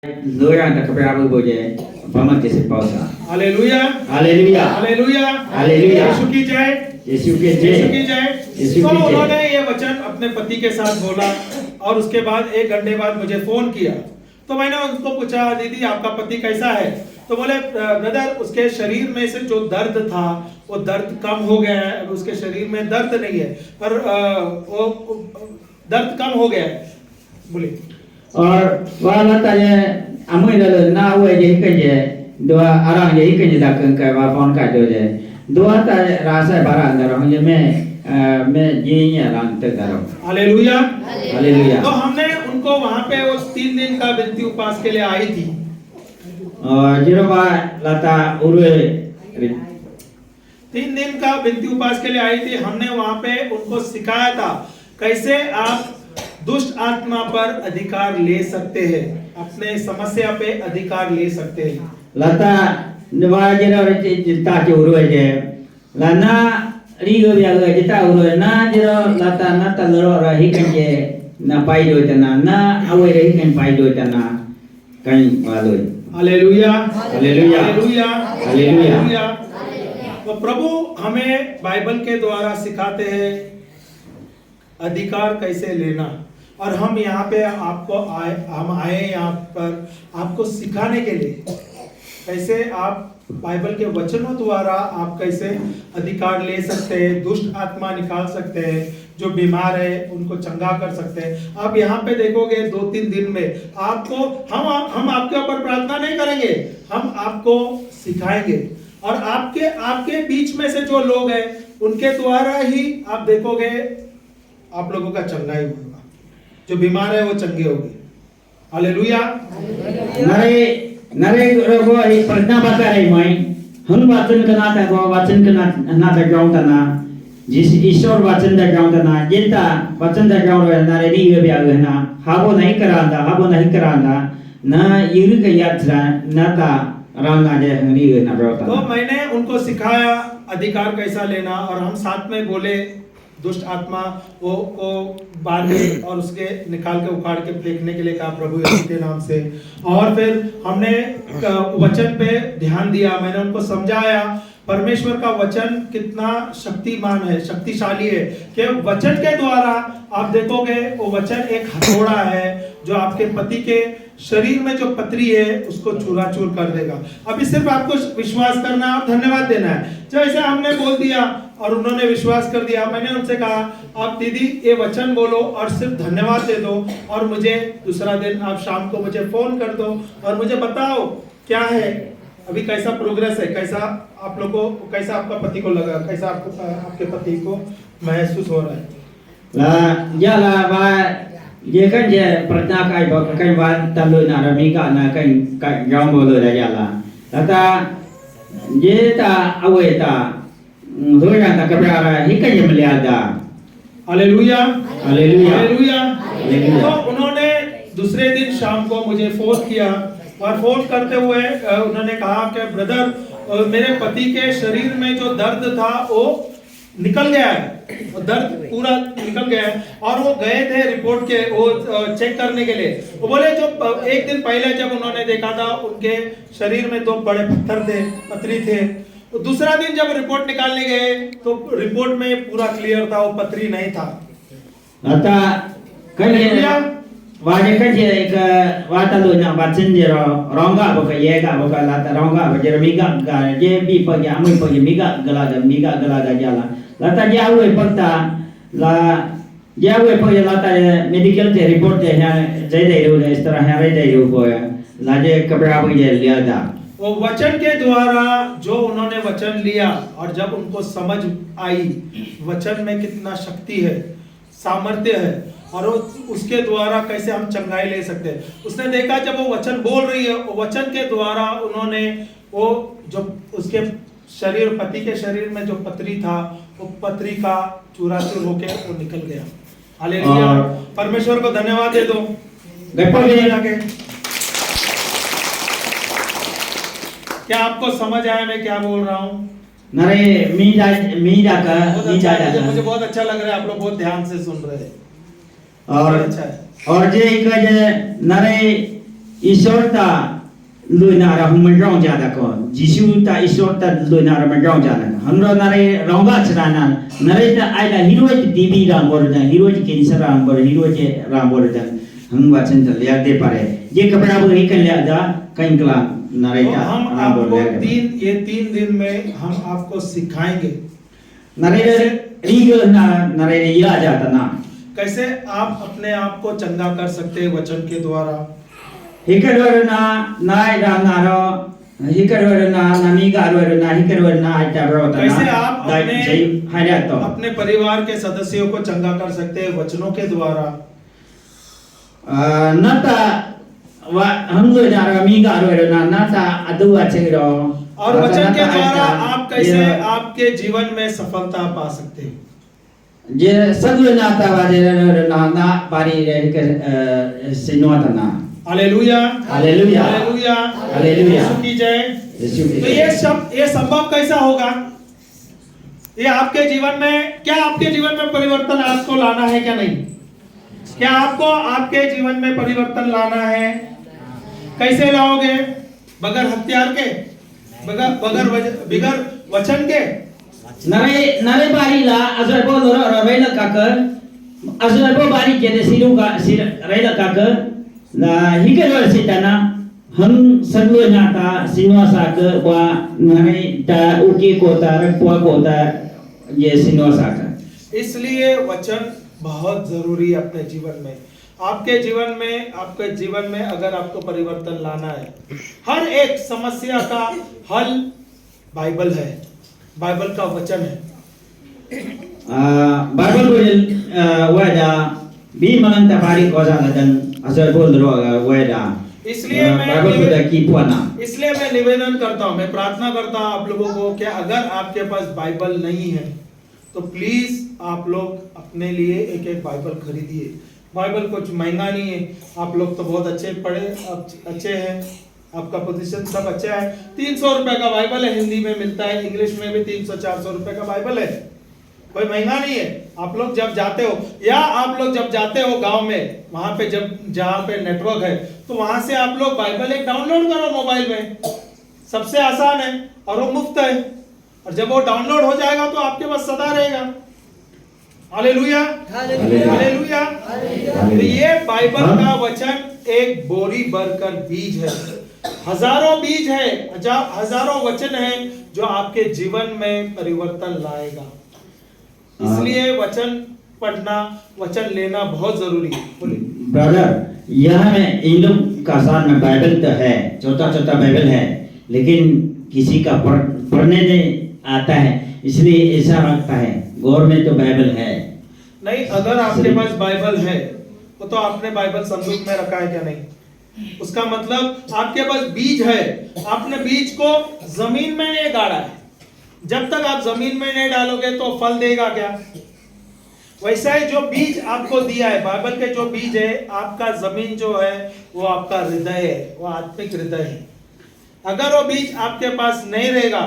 Lura tak keberapa boleh paman jese pausa. Hallelujah Haleluya. Hallelujah hallelujah. Yeshu की जय यीशु के यीशु जय। की जय यीशु तो की जय। उन्होंने ये वचन अपने पति के साथ बोला और उसके बाद 1 घंटे बाद मुझे फोन किया तो मैंने उनको पूछा दीदी आपका पति कैसा है तो बोले ब्रदर उसके शरीर में से जो दर्द था वो दर्द कम हो गया है अब उसके शरीर में दर्द नहीं है पर वो दर्द कम हो गया है बोले और wala tanya amui lalu na we je kerja dua orang je kerja dak ke wa phone ka do je dua ta rasa barang darong je me jinya ran te darong. Hallelujah hallelujah. तो हमने उनको वहां पे वो 3 दिन का विनती उपास के लिए आई थी और जिरोबा lata urue 3 दिन का विनती उपास के लिए आई थी हमने वहां पे उनको सिखाया था कैसे आप दुष्ट आत्मा पर अधिकार ले सकते हैं अपने समस्या पे अधिकार ले सकते हैं lata dua jero cita ke urue je lana rigo ya ge cita urue na jero lata na taloro ra hikan je na pai do tana na awe re hikan pai do tana kan waloi. Hallelujah hallelujah. Hallelujah hallelujah. तो प्रभु हमें Bible के द्वारा सिखाते हैं अधिकार कैसे लेना और हम यहाँ पे हम आए यहाँ पर आपको सिखाने के लिए कैसे आप बाइबल के वचनों द्वारा आप कैसे अधिकार ले सकते हैं दुष्ट आत्मा निकाल सकते हैं जो बीमार है उनको चंगा कर सकते हैं आप यहाँ पे देखोगे 2-3 दिन में आपको हम आपके ऊपर प्रार्थना नहीं करेंगे हम आपको सिखाएंगे और आपके बीच में से जो लोग हैं उनके द्वारा ही आप देखोगे आप लोगों का चंगाई होगा जो बीमार है वो चंगे होंगे hallelujah Nare rogo ai pernah bakar ai mai hun wachan kana ta go wachan kana na ta gaung ta na jis ishor wachan da gaung ta na jeta wachan da gaung ro nare ni ye bya ga na habo nahi karanda na yiru ka yatra na ta ranga je hri na bro ta तो मैंने उनको सिखाया अधिकार कैसा लेना और हम साथ में बोले दुष्ट आत्मा वो बांधे और उसके निकाल के उखाड़ के फेंकने के लिए कहा प्रभु यीशु के नाम से और फिर हमने वचन पे ध्यान दिया मैंने उनको समझाया परमेश्वर का वचन कितना शक्तिमान है शक्तिशाली है कि वचन के द्वारा आप देखोगे वो वचन एक हथौड़ा है जो आपके पति के शरीर में जो पथरी है उसको चूराचूर कर देगा अभी सिर्फ आपको विश्वास करना और धन्यवाद देना है जैसे हमने बोल दिया और उन्होंने विश्वास कर दिया मैंने उनसे कहा आप दीदी ये वचन बोलो और सिर्फ धन्यवाद दे दो और मुझे दूसरा दिन आप शाम को मुझे फोन कर दो और मुझे बताओ क्या है अभी कैसा प्रोग्रेस है कैसा आप लोगों को कैसा आपका पति को लगा कैसा आपके पति को महसूस हो रहा है la ya la ba ye kan je pratna kai ba kan wa talu na ra mi ka na kan gaung bo lo la ya la ta je ta awe ta Hura tak keberapa hikan je meliada. Hallelujah hallelujah. Hallelujah hallelujah. तो उन्होंने दूसरे दिन शाम को मुझे phone किया और phone करते हुए उन्होंने कहा कि ब्रदर मेरे पति के शरीर में जो दर्द था वो निकल गया है दर्द पूरा निकल गया है और वो गए थे रिपोर्ट के वो चेक करने के लिए वो बोले जो 1 दिन पहले जब उन्होंने देखा था उनके शरीर में 2 बड़े पत्थर थे पथरी थे तो दूसरा दिन जब रिपोर्ट निकालने गए तो रिपोर्ट में पूरा क्लियर था वो पथरी नहीं था Lata kan je wajib kan je ke wata lu nak bacin je rongga buka ye ka buka lata rongga je miga ga je bi pa ya amui pa je miga gala da jala lata je awe pakta la je awe pa je lata medical te report je ha jai dai ru is tarah ha rai dai ru ko la je kabra bu je liya da वो वचन के द्वारा जो उन्होंने वचन लिया और जब उनको समझ आई वचन में कितना शक्ति है सामर्थ्य है और उसके द्वारा कैसे हम चंगाई ले सकते हैं उसने देखा जब वो वचन बोल रही है वो वचन के द्वारा उन्होंने वो जो उसके शरीर पति के शरीर में जो पथरी था वो पथरी का चूराचूर होके वो निकल गया हालेलुया परमेश्वर को धन्यवाद दे दो जाके क्या आपको समझ आया मैं क्या बोल रहा हूँ nare mi da मुझे बहुत अच्छा लग रहा है आप लोग बहुत ध्यान से सुन रहे हैं और अच्छा है और जे का जे नरे ईश्वर ता लुना रा हम रंग जादा को जिसु ता ईश्वर ता लुना रा में रंग जादा हमरो नारे रंगा चराना नारे ता आइला हीरो टीवी राम बोलदा हीरो कैंसर राम बोल हीरो राम बोलदा हम वचन ता लिया दे पारे ये कपड़ा वो ही कर लिया दा कहीं कला नारे ता हम राम बोल आपको 3 दिन में हम आपको सिखाएंगे नारे रीगो ना नारे या जाता ना कैसे आप अपने आप को चंगा कर सकते हैं वचन के द्वारा हिकरवरना नाय रानारो हिकरवरना नामीगारवरना हिकरवरना आइतारोता कैसे आप हायतो अपने परिवार के सदस्यों को चंगा कर सकते हैं वचनों के द्वारा नता हम लोग नारा मीगारवरना नता अदुआ चेरो और वचन के द्वारा आप कैसे आपके जीवन में सफलता पा सकते हैं जे सदुआ नाता वाले ना बारी रे सिनोतना hallelujah hallelujah hallelujah hallelujah Yeshu की जय तो ये संभव कैसा होगा ये आपके जीवन में क्या आपके जीवन में परिवर्तन आपको लाना है क्या नहीं क्या आपको आपके जीवन में परिवर्तन लाना है कैसे लाओगे बगैर हथियार के बगैर वचन के नरे बारी ला अजर बो लोरा रवेला काकर अजर बो बारी के सिरु का सिर रेला काकर la hikelor sitana हम सदुआ नाता सिनोसा के वा नरे ता उकी कोता रखवा कोता ये सिनोसा का इसलिए वचन बहुत जरूरी है अपने जीवन में आपके जीवन में अगर आपको परिवर्तन लाना है हर एक समस्या का हल बाइबल है बाइबल का वचन है बाइबल को वादा भी मनंता बारी कोजा लदन असर बोल रो वादा इसलिए मैं निवेदन करता हूँ मैं प्रार्थना करता हूँ आप लोगों को कि अगर आपके पास बाइबल नहीं है तो प्लीज आप लोग अपने लिए एक बाइबल खरीदिए बाइबल कुछ महंगा नहीं है आप लोग तो बहुत अच्छे पढ़े अच्छे हैं आपका पोजीशन सब अच्छा है 300 रुपए का बाइबल है हिंदी में मिलता है इंग्लिश में भी 300-400 रुपए का बाइबल है कोई महंगा नहीं है आप लोग जब जाते हो या आप लोग जब जाते हो गांव में वहां पे जहां पे नेटवर्क है तो वहां से आप लोग बाइबल एक डाउनलोड करो मोबाइल में सबसे आसान है और वो मुफ्त है और जब वो डाउनलोड हो जाएगा तो आपके पास सदा रहेगा हालेलुया हालेलुया तो ये बाइबल का वचन एक बोरी भरकर बीज है हजारों बीज है हजारों वचन है जो आपके जीवन में परिवर्तन लाएगा इसलिए वचन पढ़ना वचन लेना बहुत जरूरी है ब्रदर यहाँ में इन लोग का साथ में बाइबल तो है छोटा छोटा बाइबल है लेकिन किसी का पढ़ने नहीं आता है इसलिए ऐसा लगता है गौर में तो बाइबल है नहीं अगर आपके पास बाइबल है तो आपने बाइबल संदूक में रखा है क्या नहीं उसका मतलब आपके पास बीज है आपने बीज को जमीन में नहीं गाड़ा है जब तक आप जमीन में नहीं डालोगे तो फल देगा क्या वैसा ही जो बीज आपको दिया है बाइबल के जो बीज है आपका जमीन जो है वो आपका हृदय है वो आत्मिक हृदय है अगर वो बीज आपके पास नहीं रहेगा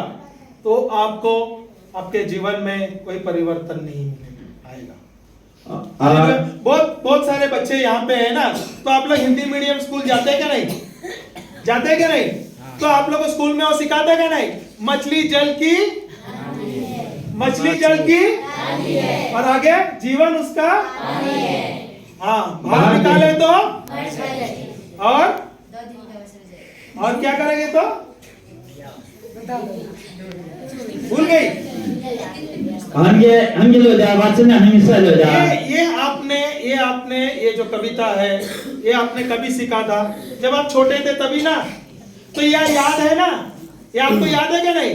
तो आपको आपके जीवन में कोई परिवर्तन नहीं आएगा बहुत सारे बच्चे यहाँ पे है ना तो आप लोग हिंदी मीडियम स्कूल जाते हैं क्या नहीं तो आप लोग स्कूल में वो सिखाते क्या नहीं मछली जल की और आगे जीवन उसका हाँ बाहर निकाले तो और क्या करेंगे तो भूल गई ये जो कविता है ये आपने कभी सीखा था जब आप छोटे थे तभी ना तो यह याद है ना ये आपको याद है क्या नहीं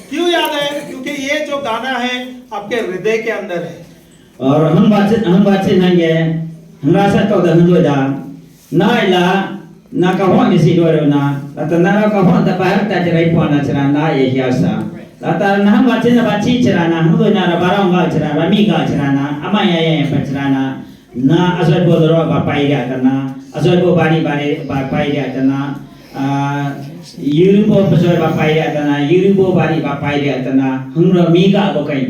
क्यों याद है क्योंकि ये जो गाना है आपके हृदय के अंदर है और हम बात नहीं है हमरा से तो दहंदोदा ना इला ना कहो निसी दोरना लतना ना कहो द बाहर ता चराई पोना चरा ना ये हियासा लता ना हम बाची चराना हम दो ना बारांगा चरा रमी का चराना अमाया ये पचराना ना असर बोलरो बापाई रा तना असर बो बारी बापाई रा तना युरुबो पसर बापाई रा तना युरुबो बारी बापाई रा तना हमरा मीगा बकाई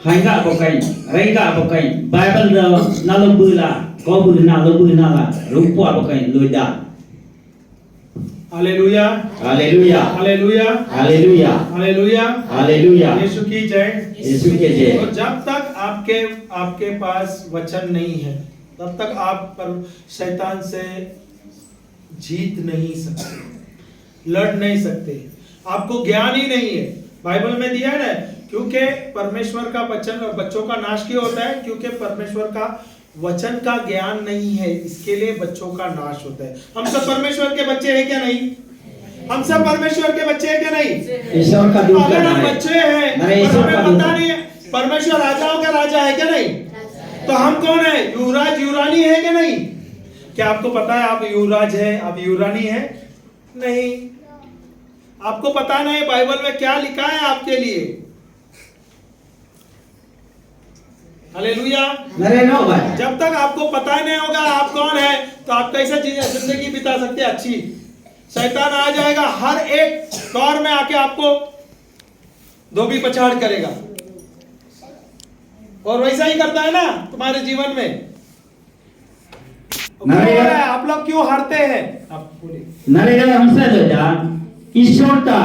हाइगा बकाई रेगा बकाई बाइबल रो नालबुला कोबुल नालबुला रुपो बकाई लोदा hallelujah hallelujah hallelujah hallelujah hallelujah hallelujah Yeshu की जय। यीशु के जय। तो जब तक आपके पास वचन नहीं है तब तक आप पर शैतान से जीत नहीं सकते, लड़ नहीं सकते। आपको ज्ञान ही नहीं है। बाइबल में दिया है ना, क्योंकि परमेश्वर का वचन बच्चों का नाश क्यों होता है? क्योंकि परमेश्वर का वचन का ज्ञान नहीं है, इसके लिए बच्चों का नाश होता है। हम सब परमेश्वर के बच्चे हैं क्या नहीं? हम सब परमेश्वर के बच्चे हैं क्या नहीं? ईश्वर का दूत अगर हम बच्चे हैं और हमें पता नहीं है परमेश्वर राजाओं का राजा है क्या नहीं, तो हम कौन है? युवराज युवरानी है क्या नहीं? क्या आपको पता है आप युवराज है, आप युवरानी है? नहीं, आपको पता नहीं बाइबल में क्या लिखा है आपके लिए। हालेलुया। जब तक आपको पता ही नहीं होगा आप कौन है, तो आप कैसे जिंदगी बिता सकते हैं अच्छी? शैतान आ जाएगा, हर एक दौर में आके आपको धोबी पछाड़ करेगा, और वैसा ही करता है ना तुम्हारे जीवन में। आप लोग क्यों हारते हैं? आप बोलिए। नरेगा हमसे जो जा ईश्वर का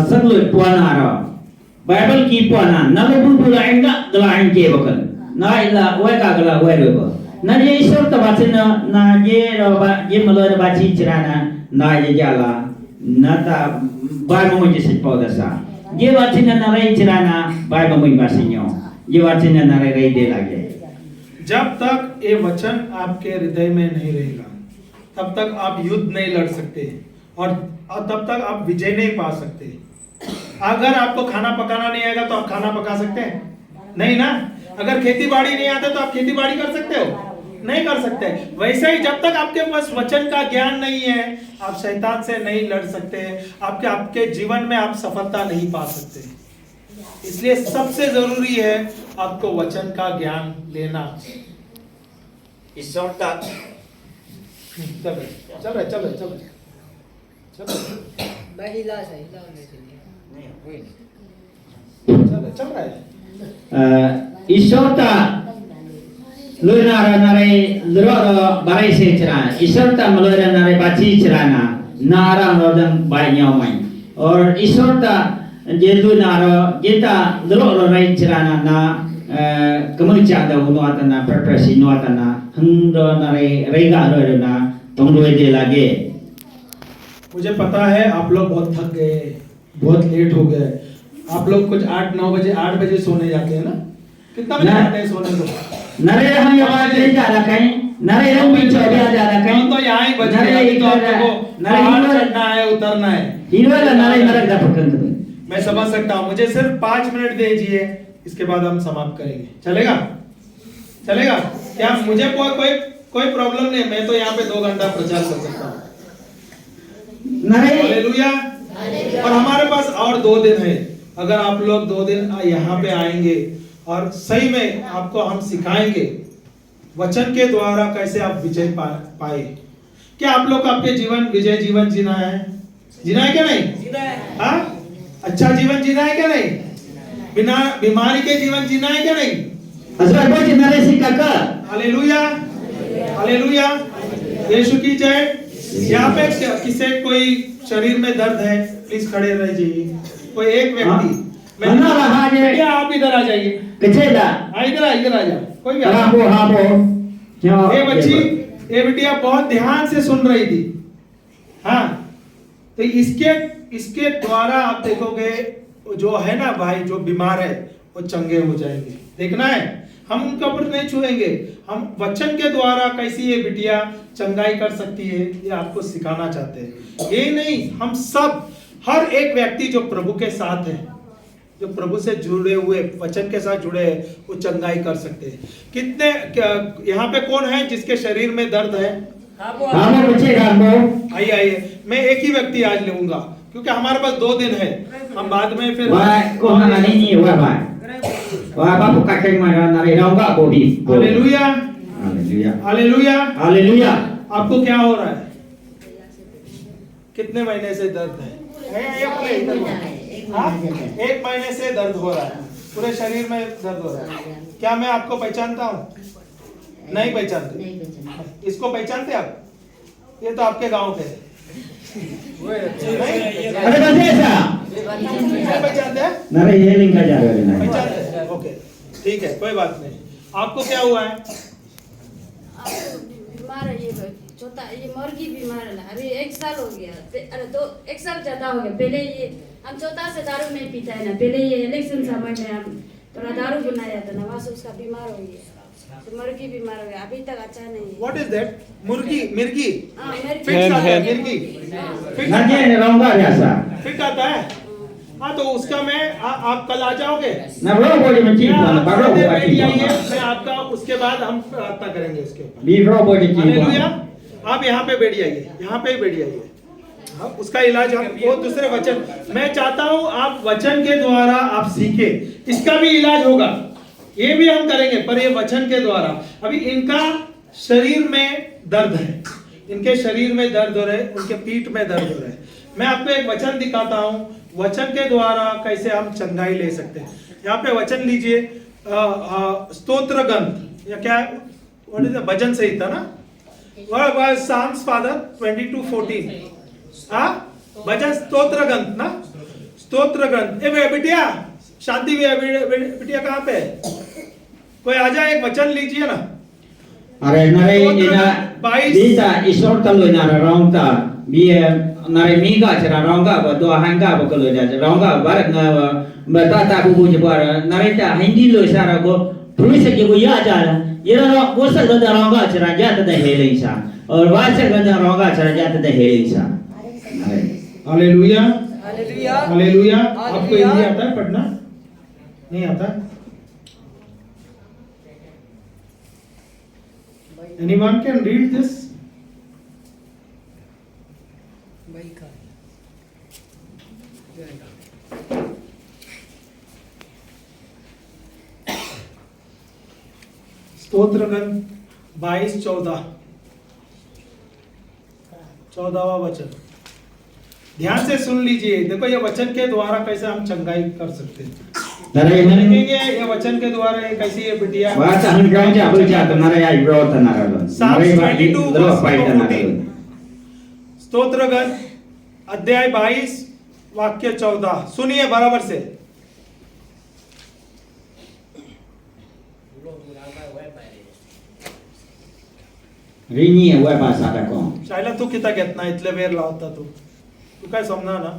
सगलो पुआना बाइबल की पुआना नलो बुबुला आएगा गला आएंगे बकन ना इला वेका गला वेरो ना ये ईश्वर का बाचिन ना ये मलोर बाची चिराना ना ये जाला ना ता बाइबल में जिसे पौधा सा ये बाचिन ना रही चिराना बाइबल में बासिन्यो ये बाचिन ना रही दे लागे। जब तक ये वचन आपके हृदय में नहीं रहेगा तब तक आप युद्ध नहीं लड़ सकते, और तब तक आप विजय नहीं पा सकते। अगर आपको खाना पकाना नहीं आएगा तो आप खाना पका सकते हैं? नहीं ना। अगर खेती बाड़ी नहीं आता तो आप खेती बाड़ी कर सकते हो? नहीं कर सकते। वैसे ही जब तक आपके पास वचन का ज्ञान नहीं है आप शैतान से नहीं लड़ सकते, आपके जीवन में आप सफलता नहीं पा सकते। इसलिए सबसे जरूरी है आपको वचन का ज्ञान लेना। ईश्वर का चल रहा है। ईश्वर का लोनारा नारे लोरो बारे से चराना, ईश्वर का मलोरा नारे बाची चराना नारा रोजन बाइयों में, और ईश्वर का ये लोनारा जेता लोरो राइ चराना ना कमल चादा उन्वाता ना प्रप्रसी उन्वाता ना हंडो नारे रेगा रोरो ना तंगलोए दे लागे। मुझे पता है आप लोग बहुत थक गए, बहुत लेट हो गए। आप लोग कुछ 8 बजे सोने जाते हैं ना? कितना बजे जाते हैं सोने को? नरे हम आवाज नहीं जा रहा कहीं, नरे हम पीछे आ जा रहा कहीं, तो यहाँ ही बज गया। तो आप लोगों को पहाड़ चढ़ना है, उतरना है। हीरोला नरे नरक दा पकंद। मैं समझ सकता हूँ, मुझे सिर्फ 5 मिनट दीजिए, इसके बाद हम समाप्त करेंगे। चलेगा? चलेगा? क्या मुझे कोई प्रॉब्लम नहीं है, मैं तो यहाँ पे 2 घंटा प्रचार कर सकता हूँ। हालेलुया। और हमारे पास और 2 दिन है। अगर आप लोग 2 दिन यहाँ पे आएंगे और सही में आपको हम सिखाएंगे वचन के द्वारा कैसे आप विजय पाए। क्या आप लोग आपके जीवन विजय जीवन जीना है? जीना है क्या नहीं? जीना है। हाँ, अच्छा जीवन जीना है क्या नहीं? बिना बीमारी के जीवन जीना है क्या नहीं? Hallelujah hallelujah. यीशु की जय। यहाँ पे किसे कोई शरीर में दर्द है प्लीज खड़े रह जाइए। कोई एक व्यक्ति आप इधर आ जाइए। इधर आ जाओ। कोई भी ये बिटिया बहुत ध्यान से सुन रही थी। हाँ, तो इसके द्वारा आप देखोगे जो है ना भाई, जो बीमार है वो चंगे हो जाएंगे। देखना है, हम उनके ऊपर नहीं छुएंगे। हम वचन के द्वारा कैसी ये बिटिया चंगाई कर सकती है ये आपको सिखाना चाहते हैं। ये नहीं, हम सब हर एक व्यक्ति जो प्रभु के साथ है, जो प्रभु से जुड़े हुए वचन के साथ जुड़े हैं, वो चंगाई कर सकते हैं। कितने यहाँ पे कौन है जिसके शरीर में दर्द है? आइए आइए, मैं एक ही व्यक्ति आज लूंगा क्योंकि हमारे पास 2 दिन है। हम बाद में फिर हालेलुया हालेलुया हालेलुया। आपको क्या हो रहा है? कितने महीने से दर्द है? 1 महीने से दर्द हो रहा है, पूरे शरीर में दर्द हो रहा है। क्या मैं आपको पहचानता हूँ? नहीं पहचानते। इसको पहचानते आप? ये तो आपके गांव के। Ada bahasa sa? पहचानते हैं Nara healing ka jaga na. पहचानते हैं ओके ठीक है कोई बात नहीं आपको क्या हुआ है आपको बीमार है ये छोटा ये मुर्गी बीमार है अभी 1 साल हो गया अरे 1 साल ज्यादा हो गया पहले ये हम छोटा से दारू नहीं पीता है ना पहले ये इलेक्शन समय में हम थोड़ा दारू बनाया था ना वहाँ से उसका बीमार हो गया तो मुर्गी बीमार हो गया अभी तक अच्छा नहीं है व्हाट इज दैट मुर्गी मिर्गी हाँ मेरी फिट आता है मिर्गी Nanti rongga biasa. फिट आता है हाँ तो उसका मैं आप कल आ जाओगे Na bro boleh mencium, baru थोड़ी देर buat बैठ जाइए cium. मैं आपका उसके बाद हम प्रार्थना करेंगे उसके ऊपर Bi bro boleh hallelujah cium. आप यहाँ पे बैठ जाइए यहाँ पे ही बैठ जाइए हाँ, उसका इलाज हम वो दूसरे वचन मैं चाहता हूँ आप वचन के द्वारा आप सीखे इसका भी इलाज होगा ये भी हम करेंगे पर ये वचन के द्वारा अभी इनका शरीर में दर्द है इनके शरीर में दर्द हो रहे उनके पीठ में दर्द हो रहे मैं आपको एक वचन दिखाता हूँ वचन के द्वारा कैसे हम चंगाई ले सकते हैं यहाँ पे वचन लीजिए स्तोत्र ग्रंथ या क्या व्हाट इज भजन संहिता ना Psalms Father 22:14 हाँ भजन स्तोत्र ग्रंथ ना स्तोत्र ग्रंथ ए बिटिया शांति बिटिया कहाँ पे है कोई आ जाए एक वचन लीजिए ना Are nare ina bisa isor kalau nara rongga biar nare miga cara rongga betul hangga betul aja rongga barat na bertata bubu jebara nare ta hindi lo sara go tulis aja go ya aja ये वो सब गंदा रंगा चला जाता है hailing सा और वाचे गंदा रंगा चला जाता है हेलिंग सा हालेलुया हालेलुया हालेलुया आपको हिंदी आता है पढ़ना नहीं आता anyone can read this स्तोत्र ग्रंथ 22:14 वचन ध्यान से सुन लीजिए देखो ये वचन के द्वारा कैसे हम चंगाई कर सकते हैं nare ini देखेंगे ये वचन के द्वारा ये कैसी ये बिटिया bahasa hangga aja boleh jatuh nare ya bro tanara lo nare bagi 22 terus fight tanara lo स्तोत्र ग्रंथ अध्याय 22 वाक्य 14 सुनिए बराबर से rini ya wa bahasa ada kong Shylla तू किता घेतना इतले वेळ लावता तू तू काय समना ना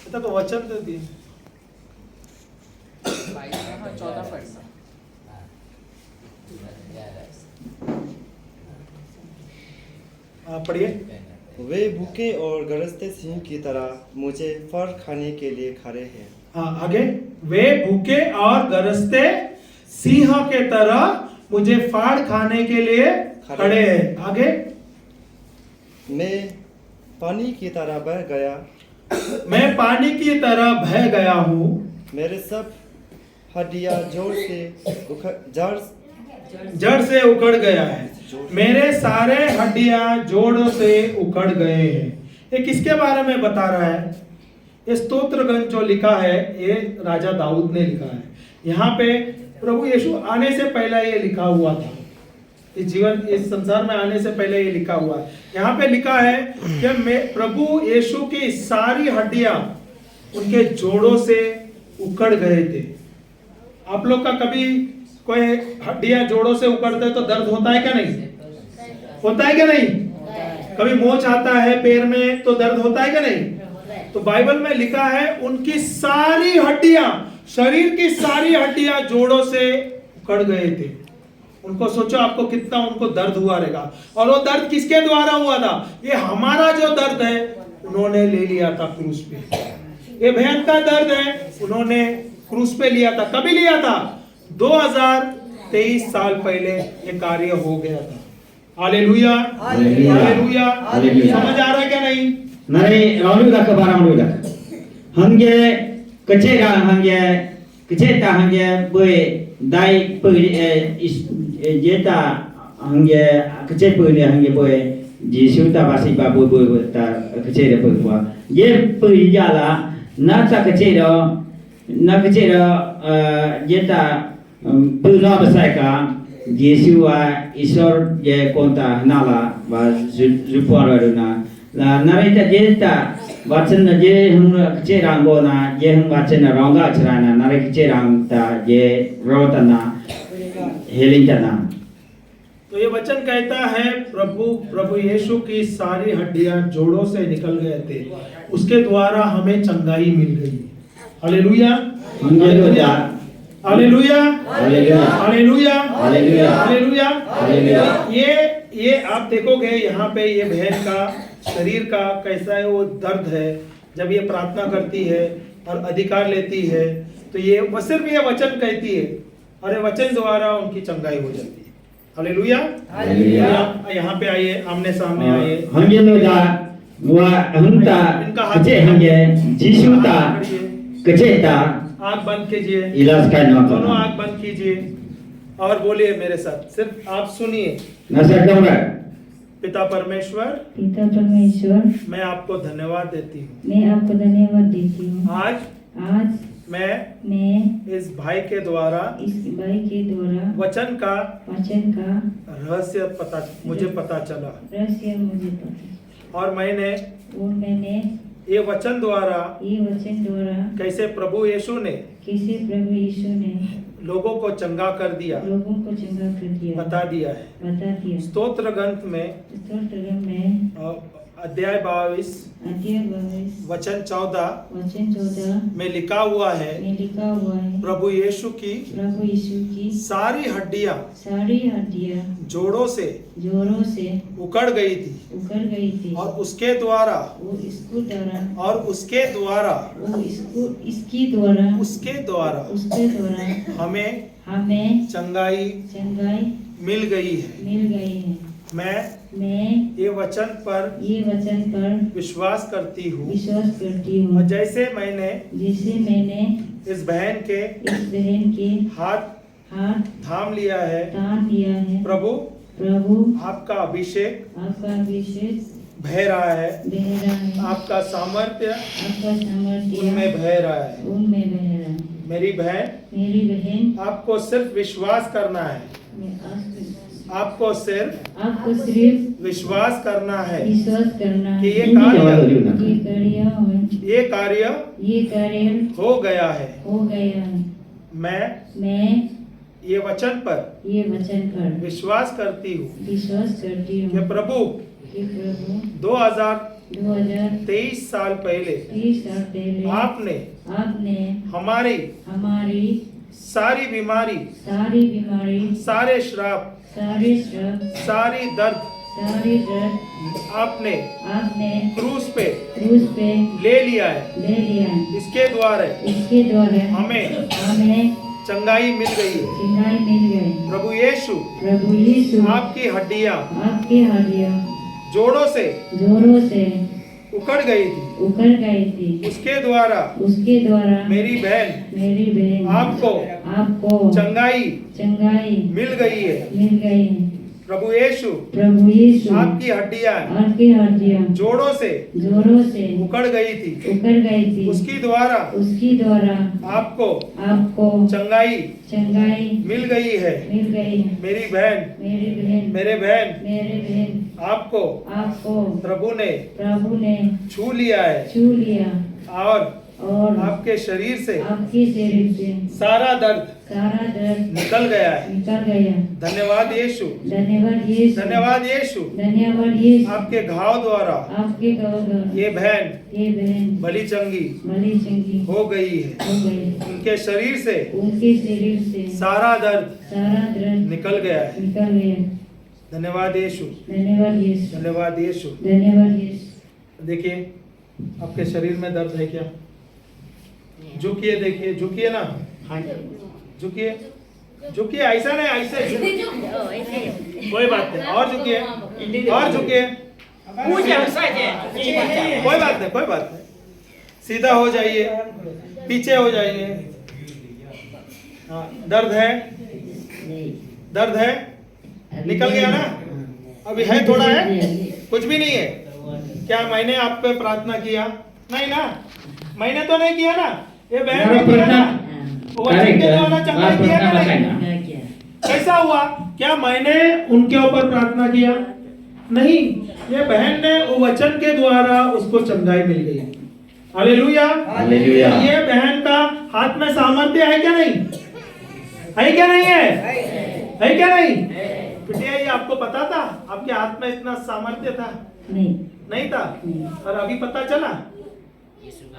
आता तो वचन तर दे 14 पढ़िए वे भूखे और गरजते सिंह की तरह मुझे फल खाने के लिए खड़े हैं हाँ आगे वे भूखे और गरजते सिंह के तरह मुझे फाड़ खाने के लिए खड़े हैं आगे मैं पानी की तरह बह गया मैं पानी की तरह बह गया हूँ मेरे सब हड्डियां जड़ से उखड़ गया है मेरे सारे हड्डियां जोड़ से उखड़ गए हैं ये किसके बारे में बता रहा है ये स्तोत्र ग्रंथ जो लिखा है ये राजा दाऊद ने लिखा है यहाँ पे प्रभु यीशु आने से पहले ये लिखा हुआ था इस जीवन इस संसार में आने से पहले ये लिखा हुआ है यहाँ पे लिखा है कि मैं प्रभु यीशु की सारी हड्डियां उनके जोड़ों से उखड़ गए थे आप लोग का कभी कोई हड्डियां जोड़ों से उखड़ते तो दर्द होता है क्या नहीं होता है क्या नहीं कभी मोच आता है पैर में तो दर्द होता है क्या नहीं तो बाइबल में लिखा है उनकी सारी हड्डियां शरीर की सारी हड्डियां जोड़ों से उखड़ गए थे उनको सोचो आपको कितना उनको दर्द हुआ रहेगा और वो दर्द किसके द्वारा हुआ था ये हमारा जो दर्द है उन्होंने ले लिया था क्रूस पे ये भयंकर दर्द है उन्होंने क्रूस पे लिया था कभी लिया था 2023 साल पहले ये कार्य हो गया था हालेलुया हालेलुया हालेलुया हालेलुया समझ आ रहा है क्या नहीं nare rawi dak barang lu dak hangge kecera hangge keceta hangge boy dai pui jeta hangge kecet pui hangge boy jisu ta basi ba boy boy ta kecera pui kwa ye pui jala na ta kecera jeta pui no besar ka Yesu wa isor je konta nala wa zupuara na la narita jeta wachan na je hung che rango na je hung wachan na ronga achrana narik che rang ta je rotana हेलिंचना। तो ये वचन कहता है प्रभु यीशु की सारी हड्डियां जोड़ों से निकल गए थे, उसके द्वारा हमें चंगाई मिल गई। Hallelujah hallelujah hallelujah hallelujah hallelujah hallelujah. ये आप देखोगे यहाँ पे ये बहन का शरीर का कैसा है, वो दर्द है जब ये प्रार्थना करती है और अधिकार लेती है, तो ये सिर्फ ये वचन कहती है और ये वचन द्वारा उनकी चंगाई हो जाती है। Hallelujah hallelujah. यहाँ पे आइए, आमने सामने आइए। हालेलुया वा हंता कचे हंगे जीसुता कचेता आँख बंद कीजिए, इलाज का ना दोनों आँख बंद कीजिए और बोलिए मेरे साथ, सिर्फ आप सुनिए। नशा कमरा पिता परमेश्वर, पिता परमेश्वर, मैं आपको धन्यवाद देती हूँ। मैं आपको धन्यवाद देती हूँ। आज मैं इस भाई के द्वारा वचन का रहस्य मुझे पता चला और मैंने ये वचन द्वारा कैसे प्रभु यीशु ने लोगों को चंगा कर दिया, बता दिया है। स्तोत्र ग्रंथ में अध्याय 22 वचन 14 में लिखा हुआ है प्रभु यीशु की सारी हड्डियां जोड़ों से उकड़ गई थी और उसके द्वारा हमें चंगाई मिल गई है। मैं ये वचन पर विश्वास करती हूँ और जैसे मैंने इस बहन के हाथ थाम लिया है, प्रभु आपका अभिषेक बह रहा है, आपका सामर्थ्य उनमें बह रहा है। मेरी बहन, आपको सिर्फ विश्वास करना है, आपको सिर्फ विश्वास करना है कि ये कार्य हो गया है। मैं ये वचन पर विश्वास करती हूँ कि प्रभु 2023 साल पहले आपने हमारी सारी बीमारी, सारे श्राप, सारी दर्द आपने क्रूस पे ले लिया है। इसके द्वारा हमें चंगाई मिल गई है। प्रभु यीशु आपकी हड्डियां जोड़ों से उकड़ गई थी। उसके द्वारा मेरी बहन आपको चंगाई मिल गई है। प्रभु यीशु आपकी हड्डियां जोड़ों से उकड़ गई थी। उसकी द्वारा आपको चंगाई मिल गई है। मेरी बहन, मेरे बहन, आपको प्रभु ने छू लिया है और आपके शरीर से सारा दर्द निकल गया है। धन्यवाद यीशु, धन्यवाद यीशु। आपके घाव द्वारा ये बहन भली चंगी हो गई है। उनके शरीर से सारा दर्द निकल गया है। धन्यवाद यीशु, धन्यवाद यीशु। देखिए आपके शरीर में दर्द है क्या? झुकिए, देखिए, झुकिए ना, झुकिए, ऐसा नहीं, ऐसे कोई बात नहीं, और झुकिए, कोई बात नहीं, सीधा हो जाइए, पीछे हो जाइए। दर्द है, निकल गया ना? अभी है, थोड़ा है, कुछ भी नहीं है क्या? मैंने आप पे प्रार्थना किया नहीं ना? मैंने तो नहीं किया ना? ये बहन ने किया ना? वो वचन के द्वारा चंगाई किया ना? कैसा हुआ? क्या मैंने उनके ऊपर प्रार्थना किया? नहीं, ये बहन ने वो वचन के द्वारा उसको चंगाई मिल गई। हालेलुया। हालेलुया। ये बहन का हाथ में सामर्थ्य है क्या नहीं? है क्या नहीं है? है क्या नहीं? बिटिया ये आपको पता था आपके हाथ में इतना सामर्थ्य था? नहीं नहीं था। नहीं और अभी पता चला?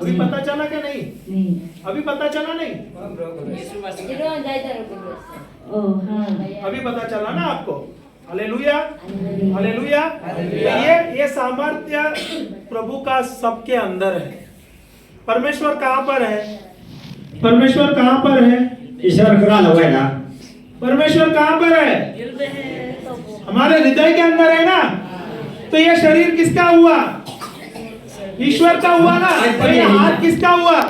अभी पता चला क्या नहीं? नहीं अभी पता चला नहीं? ओ हाँ अभी पता चला ना आपको? हालेलुया। हालेलुया। हालेलुया। ये सामर्थ्य प्रभु का सबके अंदर है। परमेश्वर कहाँ पर है? परमेश्वर कहाँ पर है? ईश्वर करा लगेगा। परमेश्वर कहाँ पर है? हमारे हृदय के अंदर है ना। तो ये शरीर किसका हुआ? ईश्वर का हुआ ना। तो ये हाथ किसका हुआ?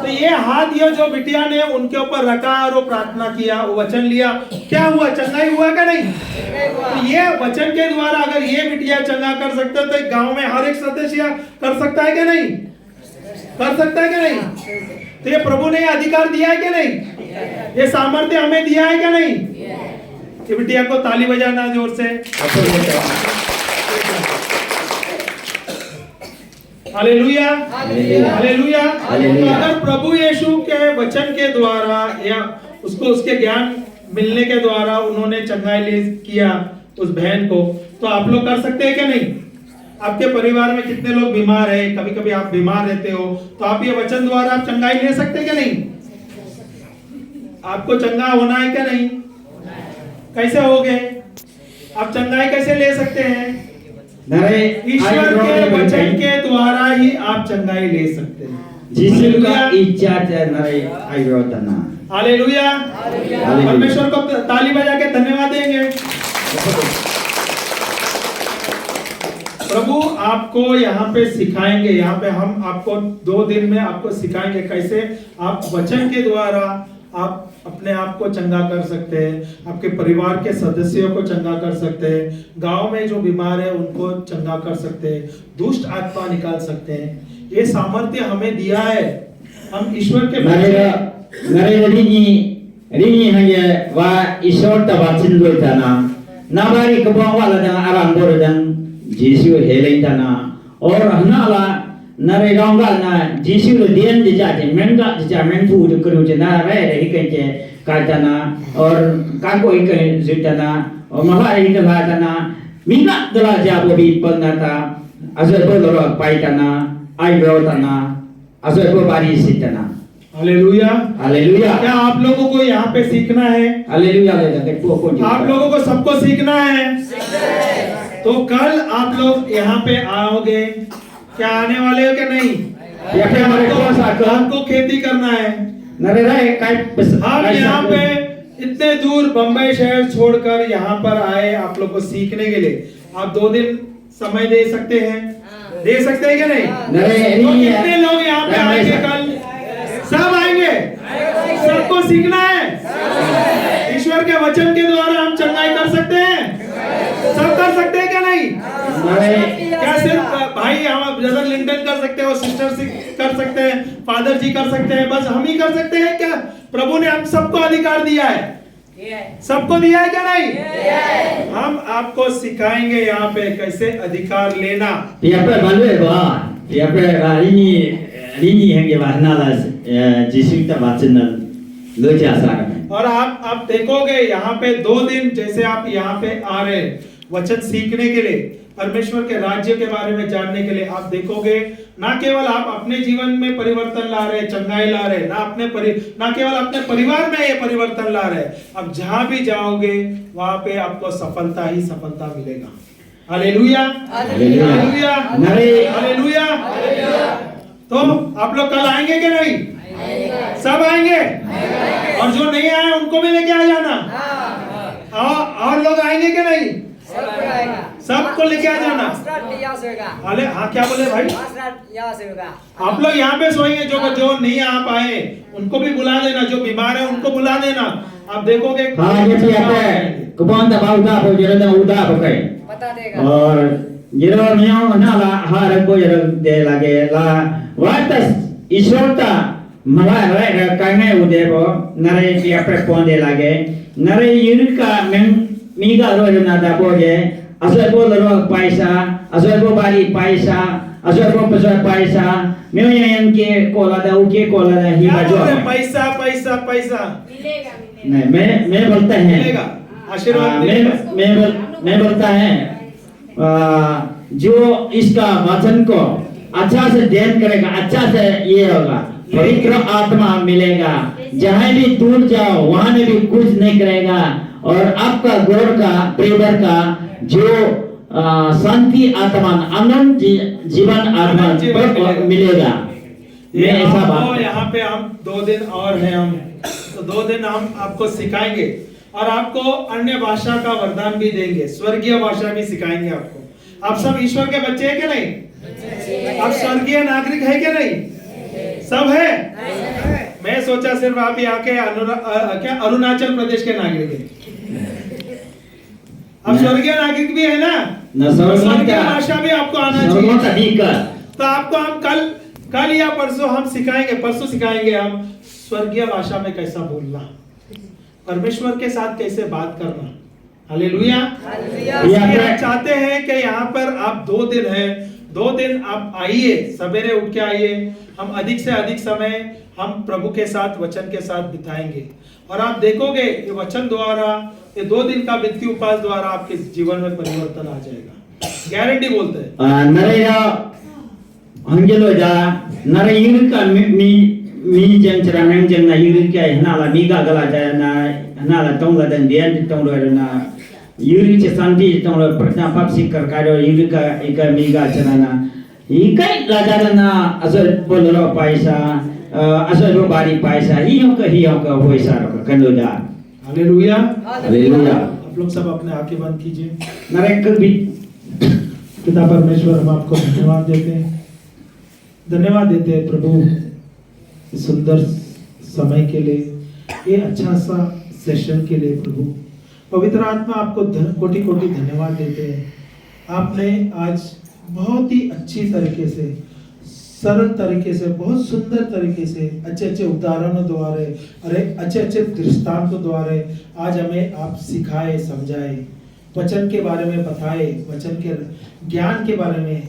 तो ये हाथ ये जो बिटिया ने उनके ऊपर रखा और वो प्रार्थना किया, वो वचन लिया, क्या हुआ? चंगाई हुआ क्या नहीं? तो ये वचन के द्वारा अगर ये बिटिया चंगा कर सकते हो तो गांव में हर एक सदस्य कर सकता है क्या नहीं? कर सकता है क्या नहीं? तो ये प्रभु ने अधिकार दिया है क्या नहीं? ये सामर्थ्य हमें दिया है क्या नहीं? ये बिटिया को ताली बजाना जोर से। हालेलुया। हालेलुया। तो अगर प्रभु यीशु के वचन के द्वारा या उसको उसके ज्ञान मिलने के द्वारा उन्होंने चंगाई किया उस बहन को, तो आप लोग कर सकते हैं क्या नहीं? आपके परिवार में कितने लोग बीमार है? कभी कभी आप बीमार रहते हो, तो आप ये वचन द्वारा आप चंगाई ले सकते हैं क्या नहीं? आपको चंगा होना है क्या नहीं? कैसे होगे? आप चंगाई कैसे ले सकते हैं? ईश्वर के वचन के द्वारा ही आप चंगाई ले सकते हैं। जीसु का इच्छा है नरे आयोतना। हालेलुया। परमेश्वर को ताली बजा के धन्यवाद देंगे। प्रभु आपको यहाँ पे सिखाएंगे, यहाँ पे हम आपको 2 दिन में आपको सिखाएंगे कैसे आप वचन के द्वारा आप अपने आप को चंगा कर सकते हैं, आपके परिवार के सदस्यों को चंगा कर सकते हैं, गांव में जो बीमार है उनको चंगा कर सकते हैं, दुष्ट आत्मा निकाल सकते हैं। ये सामर्थ्य हमें दिया है। हम ईश्वर के नरे rini hanya wa ईश्वर tabatin loy tana nabari kabang wala dang arang bor dang Jisu heleng tana और हनाला नरे रंगा ना जीसु लो दियन दिजाते मेंगा दिजा मेंफू जो करू जना रे रे के काजना और काको एक जुटना और महा एक भातना मीना दला जाबो भी पन्नाता अजय बोलो पाइतना आई रोतना अजय बो बारी सितना। हालेलुया। हालेलुया। क्या आप लोगों को यहाँ पे सीखना है? हालेलुया ले जाते आप लोगों को सबको सीखना है। तो कल आप लोग यहाँ पे आओगे, क्या आने वाले हो क्या नहीं? या फिर हमारे को आपको खेती करना है। नरे रे काय हम यहाँ पे इतने दूर बम्बई शहर छोड़कर यहाँ पर आए आप लोग को सीखने के लिए। आप 2 दिन समय दे सकते हैं? दे सकते हैं क्या नहीं? तो कितने लोग यहाँ पे आएंगे कल? सब आएंगे। सबको सीखना है। ईश्वर के वचन के द्वारा हम चंगाई कर सकते हैं। सब कर सकते हैं क्या नहीं? क्या सिर्फ भाई हम ब्रदर लिंटन कर सकते हो, सिस्टर कर सकते हैं, फादर जी कर सकते हैं, बस हम ही कर सकते हैं क्या? प्रभु ने हम सबको अधिकार दिया है। सबको दिया है क्या नहीं? हम आपको सिखाएंगे यहाँ पे कैसे अधिकार लेना। यहाँ पे मालूम बा यहाँ पे rini henge bahnaला जीसु tabatin लो जासा। और आप देखोगे यहाँ पे 2 दिन जैसे आप यहाँ पे आ रहे वचन सीखने के लिए, परमेश्वर के राज्य के बारे में जानने के लिए, आप देखोगे ना केवल आप अपने जीवन में परिवर्तन ला रहे, चंगाई ला रहे, ना केवल अपने परिवार में ये परिवर्तन ला रहे, आप जहां भी जाओगे वहां पे आपको सफलता ही सफलता मिलेगा। हालेलुया। हालेलुया। हालेलुया। तो आप लोग कल आएंगे क्या नहीं? सब आएंगे। और जो नहीं आए उनको भी लेके आ जाना। और लोग आएंगे क्या नहीं? सबको लेके आ जाना। अरे हाँ, क्या बोले भाई? आप लोग यहाँ पे सोएंगे। जो नहीं आ पाए उनको भी बुला देना, जो बीमार है उनको बुला देना। आप देखोगे हाँ ये भी आता है कौन दबा उदा हो जरा उदा हो गए बता देगा। और जरा मियाँ ना ला हर को जरा दे लगे ला वाटस ईश्वर का Malah mereka kangen udah bo, nare siapa pon de lagi, nare yurika miga roh nada boleh, asal bo lorong paisa, asal bo bari paisa, asal bo pesawat paisa, memang yang ke kolada uke kolada क्या hiba बोल रहे हैं? jo. पैसा पैसा पैसा मिलेगा मिलेगा नहीं मैं बोलता है मिलेगा आशीर्वाद मिलेगा मैं बोलता है जो इसका वचन को अच्छा से ध्यान करेगा अच्छा से ये होगा पवित्र आत्मा मिलेगा जहाँ भी दूर जाओ वहाँ भी कुछ नहीं करेगा और आपका गौर का परिवार का जो शांति आत्मा आनंद जीवन आत्मा मिलेगा ये मैं ऐसा आपको बात यहाँ पे हम 2 दिन और हैं हम तो 2 दिन हम आपको सिखाएंगे और आपको अन्य भाषा का वरदान भी देंगे स्वर्गीय भाषा भी सिखाएंगे आपको आप सब ईश्वर के बच्चे हैं कि नहीं आप स्वर्गीय नागरिक है कि नहीं सब है मैं सोचा सिर्फ आप ही आके क्या अरुणाचल प्रदेश के नागरिक है आप स्वर्गीय नागरिक भी है ना स्वर्गीय भाषा भी आपको आना चाहिए तो आपको हम कल या परसों हम सिखाएंगे परसों सिखाएंगे हम स्वर्गीय भाषा में कैसा बोलना परमेश्वर के साथ कैसे बात करना हालेलुया हम चाहते हैं कि यहाँ पर आप 2 दिन है 2 दिन आप आइए सवेरे उठ के आइए हम अधिक से अधिक समय हम प्रभु के साथ वचन के साथ बिताएंगे और आप देखोगे ये वचन द्वारा ये 2 दिन का वित्तीय उपास द्वारा आपके जीवन में परिवर्तन आ जाएगा गारंटी बोलते हैं NREGA Angelo da nara yurika mi jeng cerang nang jeng na yurika hnala miga gala da na hnala tongla dan dian tonglo na yurika santi tonglo pratna papsi karkado yurika ika miga cerana ikai lajaran na asal bolero paisa asal bo bari paisa hiyo ka hoisa ro kanoda hallelujah hallelujah आप लोग सब अपने आंखें बंद कीजिए nara kabi पिता परमेश्वर हम आपको धन्यवाद देते हैं प्रभु इस सुंदर समय के लिए ये अच्छा सा सेशन के लिए प्रभु पवित्र आत्मा आपको कोटि कोटि धन्यवाद देते हैं आपने आज बहुत ही अच्छी तरीके से सरल तरीके से बहुत सुंदर तरीके से अच्छे अच्छे उदाहरणों द्वारा और अच्छे अच्छे दृष्टांतों द्वारा आज हमें आप सिखाए समझाए वचन के बारे में बताए वचन के ज्ञान के बारे में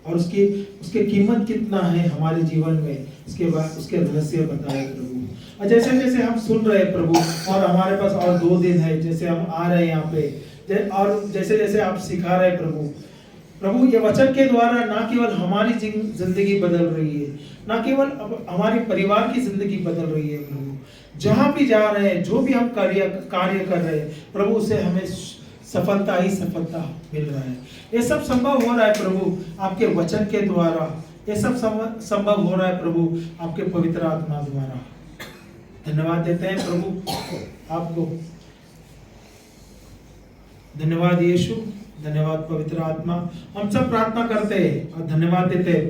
और उसके कीमत कितना है हमारे जीवन में इसके बाद उसके रहस्य बताए प्रभु और जैसे जैसे हम सुन रहे हैं प्रभु और हमारे पास और 2 दिन है जैसे हम आ रहे हैं यहाँ पे और जैसे जैसे आप सिखा रहे हैं प्रभु ये वचन के द्वारा ना केवल हमारी जिंदगी बदल रही है ना केवल हमारे परिवार की जिंदगी बदल रही है प्रभु जहाँ भी जा रहे हैं जो भी हम कार्य कर रहे हैं प्रभु उसे हमें सफलता ही सफलता मिल रहा है ये सब संभव हो रहा है प्रभु आपके वचन के द्वारा ये सब संभव हो रहा है प्रभु आपके पवित्र आत्मा द्वारा धन्यवाद देते हैं प्रभु आपको धन्यवाद यीशु धन्यवाद पवित्र आत्मा हम सब प्रार्थना करते हैं और धन्यवाद देते हैं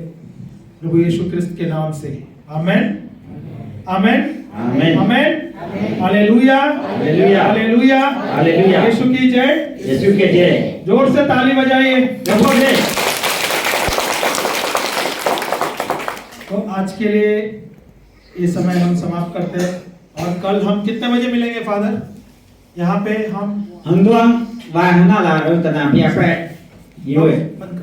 प्रभु यीशु क्रिस्त के नाम से amen amen amen amen hallelujah hallelujah hallelujah hallelujah Yeshu की जय यीशु के जय जोर से ताली बजाइए जोर से तो आज के लिए ये समय हम समाप्त करते हैं और कल हम कितने बजे मिलेंगे फादर यहाँ पे हम Hangduang và hana là rồi tận nào bia phải, yêu बंद